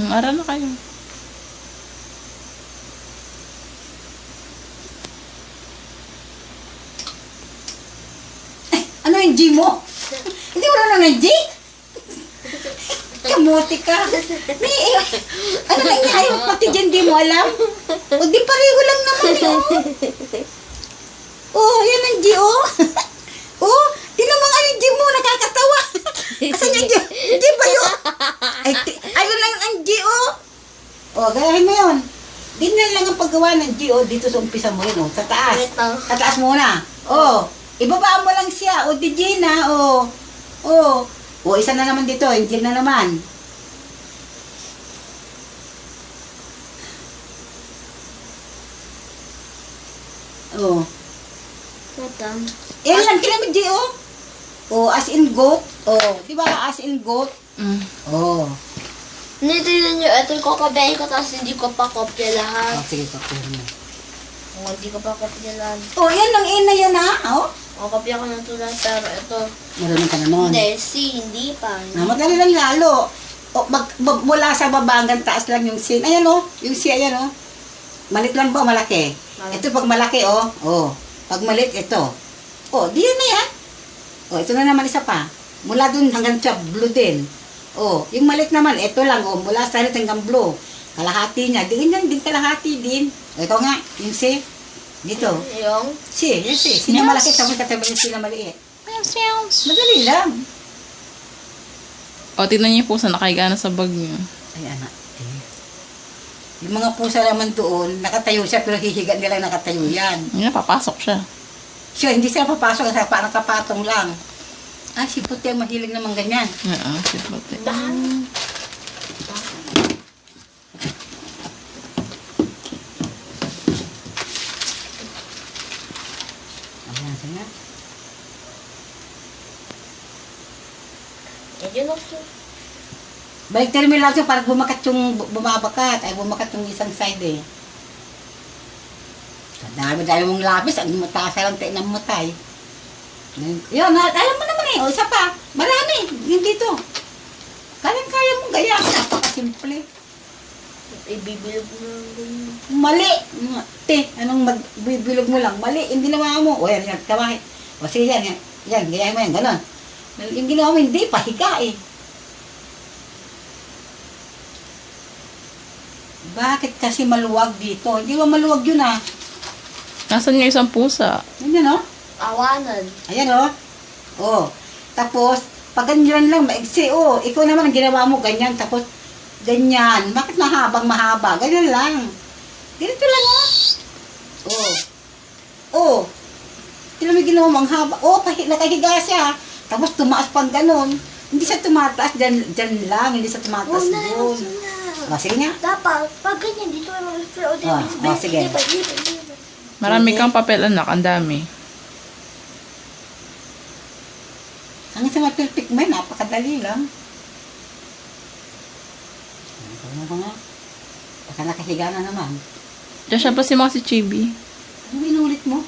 Aral na kayo. Ano yung G mo? Hindi mo na ng G? Kamuti ka. Ano na inaayos pati dyan, di mo alam? O di pareho lang naman yun. Oh, yan ang G, oh. Oh, tinamang ang G mo, nakakatawa. Asan yung G? G ba yun? Ayun lang ang G, oh. Oh, gayahin mo yun. Ganyan lang ang paggawa ng G, oh. Dito sa umpisa mo yun, oh. Sa taas. Sa taas muna. Oh. Ibaba mo lang siya. O, di Gina. O. O. O, isa na naman dito. Hindi na naman. O. Yan lang. Kailan mo, G, o? O, as in goat. O. Di ba? As in goat. O. Nito yun yung ito ko kabayin ko tapos hindi ko pa kopya lahat. O, sige, kopya mo. O, hindi ko pa kopya lahat. O, yan lang. Ina yan, ha? O. O, kopya ko ng tulad pero ito. Marunong ka na nun. Hindi, hindi pa. Madali lang lalo. O, mula sa baba hanggang taas lang yung sin. Ayan, o. Yung si, ayan, o. Malit lang ba o malaki? Ito pag malaki, o. O. Pag malit, ito. O, di yun na yan. O, ito na naman isa pa. Mula dun hanggang sa blue din. O, yung malit naman, ito lang, o. Mula sa red hanggang blue. Kalahati niya. Di ganyan, din kalahati din. O, ito nga, yung si. Dito. Yung? Yung si. Si na malaki, tapos katabi yung si na maliit. Madali lang. O, tignan niyo po sa nakahiga na sa bag niyo. Ay, anak. Yung mga pusa naman doon, nakatayo siya, pero hihiga nila nakatayo yan. Yan, papasok siya. Siya, hindi sila papasok, kasi parang kapatong lang. Ah, si Puti ang mahilig naman ganyan. Oo, si Puti. Ayan, sige. Yun ako. Balik termi lang siya, parang bumakat yung bumabakat. Ay, bumakat yung isang side eh. Dami mong lapis, ang mataas lang tayo ng matay. Yun, alam mo naman eh, o isa pa, marami, yung dito. Kaya mong gaya, napakasimple. Ibibilog mo lang din. Mali! Anong magbibilog mo lang? Mali, yung ginawa mo. O yan, kawahit. O sige yan, gayahin mo yan, gano'n. Yung ginawa mo, hindi, pahiga eh. Bakit kasi maluwag dito? Hindi ba maluwag yun ah? Nasaan yung isang pusa? Yan o. Awanan. Ayan o. O. Tapos, pag ganyan lang, maigsi. O, ikaw naman ang ginawa mo, ganyan. Tapos, ganyan. Bakit mahaba? Ganyan lang. Ganito lang o. O. O. Tignan mo yung ginawa mo, ang haba. O, nakahiga siya. Tapos, tumaas pang ganon. Hindi siya tumataas, dyan lang. Hindi siya tumataas doon. O, sige nga. Dapat, pag ganyan, dito ay mag-flow. Sige. Marami kang papel, anak. Ang dami. Ang sa mapilpik mo, napakadali lang. Ano ba nga? Baka nakahiga na naman. Diyan siya pa si Chibi. Ano inulit mo?